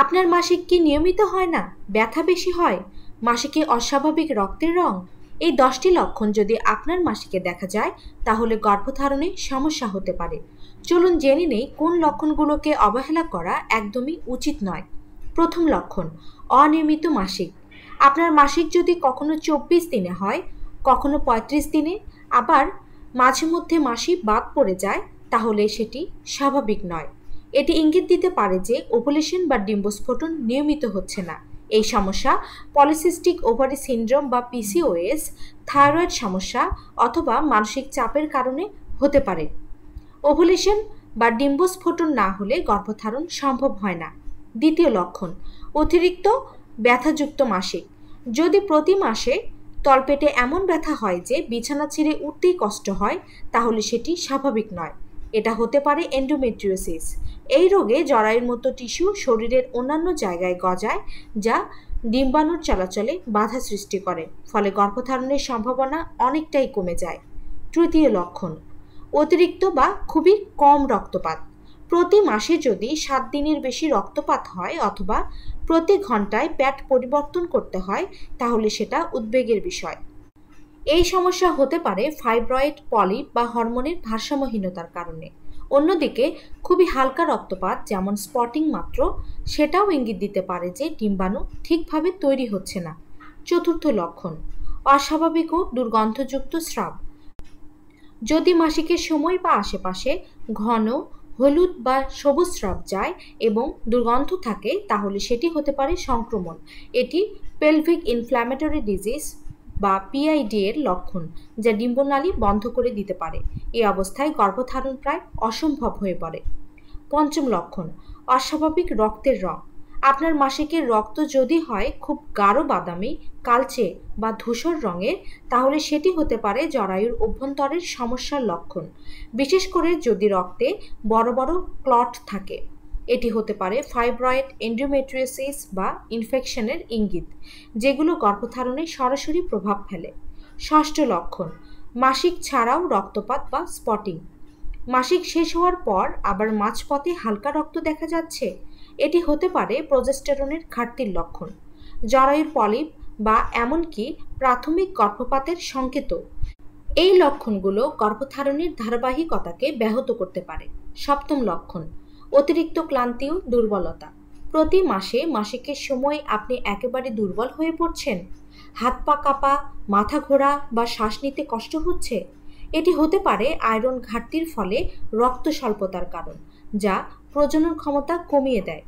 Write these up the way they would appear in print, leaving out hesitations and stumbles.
আপনার মাসিক কি নিয়মিত হয় না, ব্যথা বেশি হয়, মাসিকে অস্বাভাবিক রক্তের রং, এই 10টি লক্ষণ যদি আপনার মাসিকে দেখা যায় তাহলে গর্ভধারণে সমস্যা হতে পারে। চলুন জেনে নেই কোন লক্ষণগুলোকে অবহেলা করা একদমই উচিত নয়। প্রথম লক্ষণ, অনিয়মিত মাসিক। আপনার মাসিক যদি কখনো 24 দিনে হয়, কখনো 35 দিনে, আবার মাঝে মধ্যে মাসিক বাদ পড়ে যায়, তাহলে সেটি স্বাভাবিক নয়। এটি ইঙ্গিত দিতে পারে যে ওভুলেশন বা ডিম্বস্ফোটন নিয়মিত হচ্ছে না। এই সমস্যা পলিসিস্টিক ওভারি সিনড্রোম বা পিসিওএস, থাইরয়েড সমস্যা অথবা মানসিক চাপের কারণে হতে পারে। ওভুলেশন বা ডিম্বস্ফোটন না হলে গর্ভধারণ সম্ভব হয় না। দ্বিতীয় লক্ষণ, অতিরিক্ত ব্যথাযুক্ত মাসিক। যদি প্রতি মাসে তলপেটে এমন ব্যথা হয় যে বিছানা ছেড়ে উঠতেই কষ্ট হয়, তাহলে সেটি স্বাভাবিক নয়। এটা হতে পারে এন্ডোমেট্রিওসিস। এই রোগে জরায়ুর মতো টিস্যু শরীরের অন্যান্য জায়গায় গজায়, যা ডিম্বাণুর চলাচলে বাধা সৃষ্টি করে, ফলে গর্ভধারণের সম্ভাবনা অনেকটাই কমে যায়। তৃতীয় লক্ষণ, অতিরিক্ত বা খুবই কম রক্তপাত। প্রতি মাসে যদি 7 দিনের বেশি রক্তপাত হয় অথবা প্রতি ঘন্টায় প্যাড পরিবর্তন করতে হয়, তাহলে সেটা উদ্বেগের বিষয়। এই সমস্যা হতে পারে ফাইব্রয়েড, পলিপ বা হরমোনের ভারসাম্যহীনতার কারণে। অন্যদিকে খুবই হালকা রক্তপাত, যেমন স্পটিং মাত্র, সেটাও ইঙ্গিত দিতে পারে যে ডিম্বাণু ঠিকভাবে তৈরি হচ্ছে না। চতুর্থ লক্ষণ, অস্বাভাবিক ও দুর্গন্ধযুক্ত স্রাব। যদি মাসিকের সময় বা আশেপাশে ঘন হলুদ বা সবুজ স্রাব যায় এবং দুর্গন্ধ থাকে, তাহলে সেটি হতে পারে সংক্রমণ। এটি পেলভিক ইনফ্ল্যামেটরি ডিজিজ বা পিআইডি এর লক্ষণ, যা ডিম্বনালী বন্ধ করে দিতে পারে। এই অবস্থায় গর্ভধারণ প্রায় অসম্ভব হয়ে পড়ে। পঞ্চম লক্ষণ, অস্বাভাবিক রক্তের রং। আপনার মাসিকের রক্ত যদি হয় খুব গাঢ় বাদামি, কালচে বা ধূসর রঙের, তাহলে সেটি হতে পারে জরায়ুর অভ্যন্তরের সমস্যার লক্ষণ, বিশেষ করে যদি রক্তে বড় বড় ক্লট থাকে। এটি হতে পারে ফাইব্রয়েড, এন্ডোমেট্রিওসিস বা ইনফেকশনের ইঙ্গিত, যেগুলো গর্ভধারণে সরাসরি প্রভাব ফেলে। ষষ্ঠ লক্ষণ, মাসিক ছাড়াও রক্তপাত বা স্পটিং। মাসিক শেষ হওয়ার পর আবার মাঝপথে হালকা রক্ত দেখা যাচ্ছে, এটি হতে পারে প্রজেস্টেরনের ঘাটতির লক্ষণ, জরায়ুর পলিপ বা এমনকি প্রাথমিক গর্ভপাতের সংকেত। এই লক্ষণগুলো গর্ভধারণের ধারাবাহিকতাকে ব্যাহত করতে পারে। সপ্তম লক্ষণ, অতিরিক্ত ক্লান্তি ও দুর্বলতা। প্রতি মাসে মাসিকের সময় আপনি একেবারে দুর্বল হয়ে পড়ছেন, হাত পা কাঁপা, মাথা ঘোরা বা শ্বাস নিতে কষ্ট হচ্ছে, এটি হতে পারে আয়রন ঘাটতির ফলে রক্ত স্বল্পতার কারণ, যা প্রজনন ক্ষমতা কমিয়ে দেয়।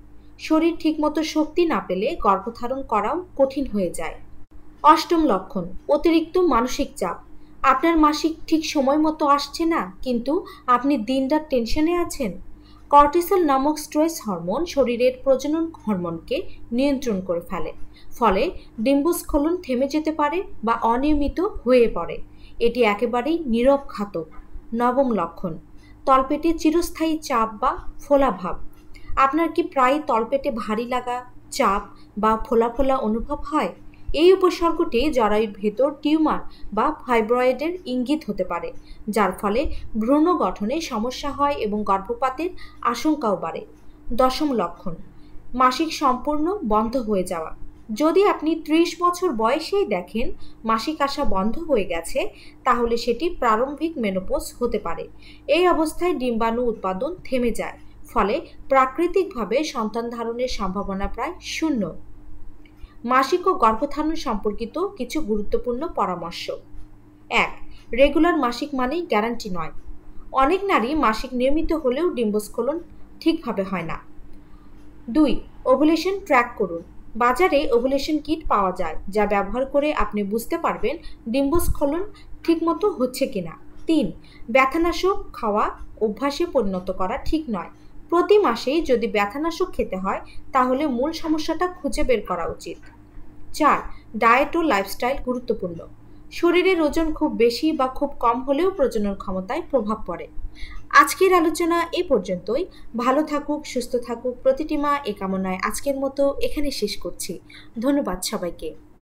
শরীর ঠিকমতো শক্তি না পেলে গর্ভধারণ করাও কঠিন হয়ে যায়। অষ্টম লক্ষণ, অতিরিক্ত মানসিক চাপ। আপনার মাসিক ঠিক সময় মতো আসছে না, কিন্তু আপনি দিনরাত টেনশনে আছেন। কর্টিসল নামক স্ট্রেস হরমোন শরীরের প্রজনন হরমোনকে নিয়ন্ত্রণ করে ফেলে, ফলে ডিম্বস্খলন থেমে যেতে পারে বা অনিয়মিত হয়ে পড়ে। এটি একেবারেই নীরব ঘাতক। নবম লক্ষণ, তলপেটে চিরস্থায়ী চাপ বা ফোলাভাব। আপনার কি প্রায় তলপেটে ভারী লাগা, চাপ বা ফোলা ফোলা অনুভব হয়? এই উপসর্গটি জরায়ুর ভেতর টিউমার বা ফাইব্রয়েডের ইঙ্গিত হতে পারে, যার ফলে ভ্রূণ গঠনে সমস্যা হয় এবং গর্ভপাতের আশঙ্কাও বাড়ে। দশম লক্ষণ, মাসিক সম্পূর্ণ বন্ধ হয়ে যাওয়া। যদি আপনি 30 বছর বয়সেই দেখেন মাসিক আসা বন্ধ হয়ে গেছে, তাহলে সেটি প্রারম্ভিক মেনোপজ হতে পারে। এই অবস্থায় ডিম্বাণু উৎপাদন থেমে যায়, ফলে প্রাকৃতিকভাবে সন্তান ধারণের সম্ভাবনা প্রায় শূন্য। মাসিক ও গর্ভধারণ সম্পর্কিত কিছু গুরুত্বপূর্ণ পরামর্শ। 1. রেগুলার মাসিক মানেই গ্যারান্টি নয়। অনেক নারী মাসিক নিয়মিত হলেও ডিম্বস্খলন ঠিকভাবে হয় না। 2. ওভুলেশন ট্র্যাক করুন। বাজারে ওভুলেশন কিট পাওয়া যায়, যা ব্যবহার করে আপনি বুঝতে পারবেন ডিম্বস্খলন ঠিকমতো হচ্ছে কিনা। 3. ব্যথানাশক খাওয়া অভ্যাসে পরিণত করা ঠিক নয়। প্রতি মাসেই যদি ব্যথানাশক খেতে হয়, তাহলে মূল সমস্যাটা খুঁজে বের করা উচিত। 4. ডায়েট ও লাইফস্টাইল গুরুত্বপূর্ণ। শরীরের ওজন খুব বেশি বা খুব কম হলেও প্রজনন ক্ষমতায় প্রভাব পড়ে। আজকের আলোচনা এ পর্যন্তই। ভালো থাকুক, সুস্থ থাকুক প্রতিটি মা, এ কামনায় আজকের মতো এখানে শেষ করছি। ধন্যবাদ সবাইকে।